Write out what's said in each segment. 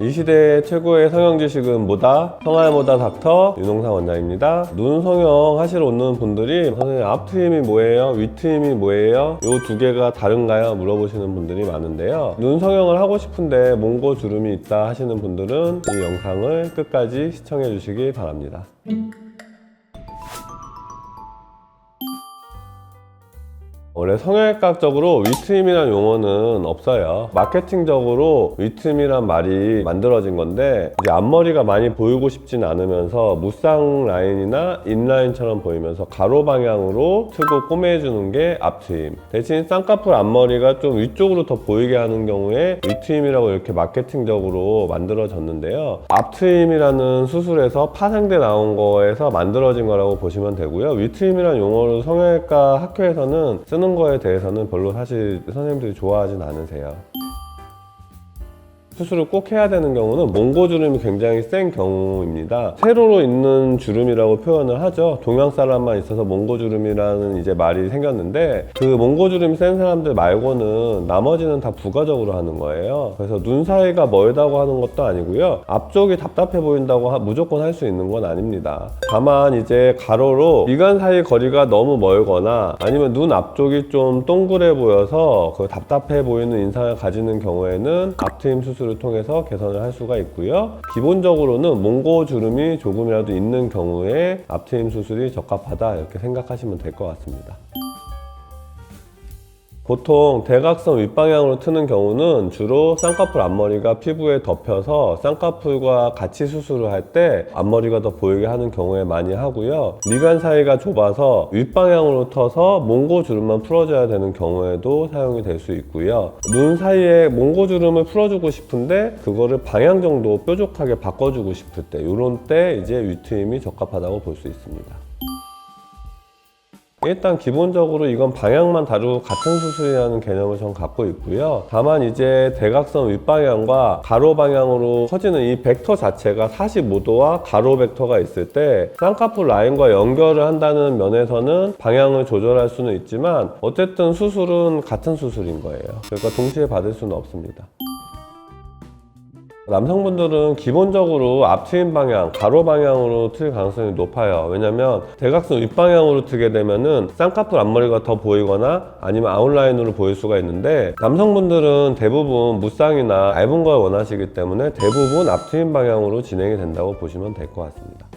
이 시대의 최고의 성형 지식은 뭐다? 성하모다 닥터 윤홍상 원장입니다. 눈 성형 하시러 오는 분들이 선생님 앞트임이 뭐예요? 윗트임이 뭐예요? 요 두 개가 다른가요? 물어보시는 분들이 많은데요. 눈 성형을 하고 싶은데 몽고 주름이 있다 하시는 분들은 이 영상을 끝까지 시청해 주시기 바랍니다. 원래 성형외과적으로 윗트임이라는 용어는 없어요. 마케팅적으로 윗트임이란 말이 만들어진 건데, 이제 앞머리가 많이 보이고 싶진 않으면서 무쌍 라인이나 인라인처럼 보이면서 가로 방향으로 트고 꼬매주는 게 앞트임. 대신 쌍꺼풀 앞머리가 좀 위쪽으로 더 보이게 하는 경우에 윗트임이라고 이렇게 마케팅적으로 만들어졌는데요. 앞트임이라는 수술에서 파생돼 나온 거에서 만들어진 거라고 보시면 되고요. 윗트임이라는 용어를 성형외과 학회에서는 쓰는 거에 대해서는 별로 사실 선생님들이 좋아하진 않으세요. 수술을 꼭 해야 되는 경우는 몽고 주름이 굉장히 센 경우입니다. 세로로 있는 주름이라고 표현을 하죠. 동양 사람만 있어서 몽고 주름이라는 이제 말이 생겼는데, 그 몽고 주름이 센 사람들 말고는 나머지는 다 부가적으로 하는 거예요. 그래서 눈 사이가 멀다고 하는 것도 아니고요, 앞쪽이 답답해 보인다고 무조건 할 수 있는 건 아닙니다. 다만 이제 가로로 미간 사이 거리가 너무 멀거나 아니면 눈 앞쪽이 좀 동그래 보여서 그 답답해 보이는 인상을 가지는 경우에는 앞트임 수술을 통해서 개선을 할 수가 있고요. 기본적으로는 몽고 주름이 조금이라도 있는 경우에 앞트임 수술이 적합하다, 이렇게 생각하시면 될 것 같습니다. 보통 대각선 윗방향으로 트는 경우는 주로 쌍꺼풀 앞머리가 피부에 덮여서 쌍꺼풀과 같이 수술을 할 때 앞머리가 더 보이게 하는 경우에 많이 하고요. 미간 사이가 좁아서 윗방향으로 터서 몽고 주름만 풀어줘야 되는 경우에도 사용이 될 수 있고요. 눈 사이에 몽고 주름을 풀어주고 싶은데 그거를 방향 정도 뾰족하게 바꿔주고 싶을 때, 이런 때 이제 윗트임이 적합하다고 볼 수 있습니다. 일단 기본적으로 이건 방향만 다르고 같은 수술이라는 개념을 전 갖고 있고요. 다만 이제 대각선 윗방향과 가로 방향으로 커지는 이 벡터 자체가 45도와 가로 벡터가 있을 때 쌍꺼풀 라인과 연결을 한다는 면에서는 방향을 조절할 수는 있지만, 어쨌든 수술은 같은 수술인 거예요. 그러니까 동시에 받을 수는 없습니다. 남성분들은 기본적으로 앞트임 방향, 가로 방향으로 틀 가능성이 높아요. 왜냐면 대각선 윗방향으로 트게 되면은 쌍꺼풀 앞머리가 더 보이거나 아니면 아웃라인으로 보일 수가 있는데, 남성분들은 대부분 무쌍이나 얇은 걸 원하시기 때문에 대부분 앞트임 방향으로 진행이 된다고 보시면 될 것 같습니다.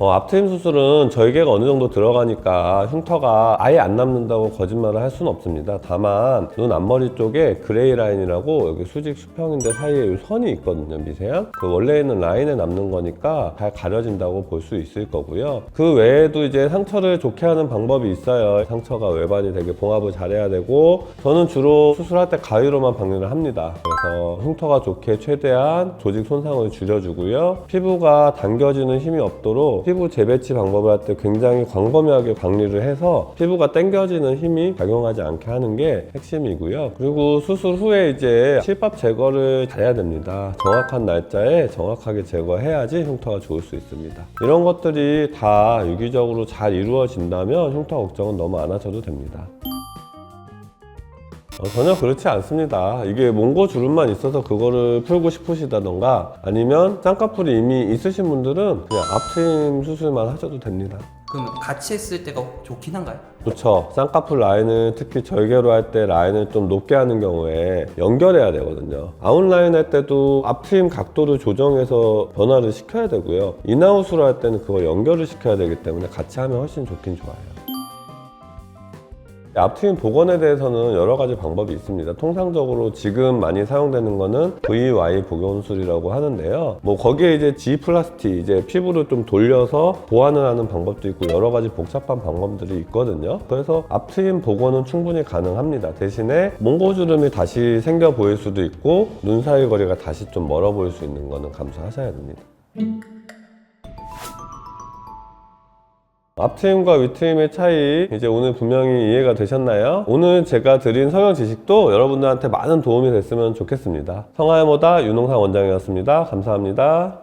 앞트임 수술은 절개가 어느 정도 들어가니까 흉터가 아예 안 남는다고 거짓말을 할 수는 없습니다. 다만 눈 앞머리 쪽에 그레이 라인이라고 여기 수직 수평인데 사이에 선이 있거든요, 미세한. 그 원래 있는 라인에 남는 거니까 잘 가려진다고 볼 수 있을 거고요. 그 외에도 이제 상처를 좋게 하는 방법이 있어요. 상처가 외반이 되게 봉합을 잘해야 되고, 저는 주로 수술할 때 가위로만 박리를 합니다. 그래서 흉터가 좋게 최대한 조직 손상을 줄여주고요. 피부가 당겨지는 힘이 없도록 피부 재배치 방법을 할 때 굉장히 광범위하게 박리를 해서 피부가 당겨지는 힘이 작용하지 않게 하는 게 핵심이고요. 그리고 수술 후에 이제 실밥 제거를 잘해야 됩니다. 정확한 날짜에 정확하게 제거해야지 흉터가 좋을 수 있습니다. 이런 것들이 다 유기적으로 잘 이루어진다면 흉터 걱정은 너무 안 하셔도 됩니다. 전혀 그렇지 않습니다. 이게 몽고 주름만 있어서 그거를 풀고 싶으시다던가 아니면 쌍꺼풀이 이미 있으신 분들은 그냥 앞트임 수술만 하셔도 됩니다. 그럼 같이 했을 때가 좋긴 한가요? 그렇죠. 쌍꺼풀 라인을 특히 절개로 할 때 라인을 좀 높게 하는 경우에 연결해야 되거든요. 아웃라인 할 때도 앞트임 각도를 조정해서 변화를 시켜야 되고요. 인아웃으로 할 때는 그걸 연결을 시켜야 되기 때문에 같이 하면 훨씬 좋긴 좋아요. 앞트임 복원에 대해서는 여러 가지 방법이 있습니다. 통상적으로 지금 많이 사용되는 거는 VY 복원술이라고 하는데요. 거기에 이제 G 플라스티, 이제 피부를 좀 돌려서 보완을 하는 방법도 있고 여러 가지 복잡한 방법들이 있거든요. 그래서 앞트임 복원은 충분히 가능합니다. 대신에 몽고 주름이 다시 생겨 보일 수도 있고 눈 사이 거리가 다시 좀 멀어 보일 수 있는 거는 감수하셔야 됩니다. 앞트임과 윗트임의 차이 이제 오늘 분명히 이해가 되셨나요? 오늘 제가 드린 성형 지식도 여러분들한테 많은 도움이 됐으면 좋겠습니다. 성하모다 윤홍상 원장이었습니다. 감사합니다.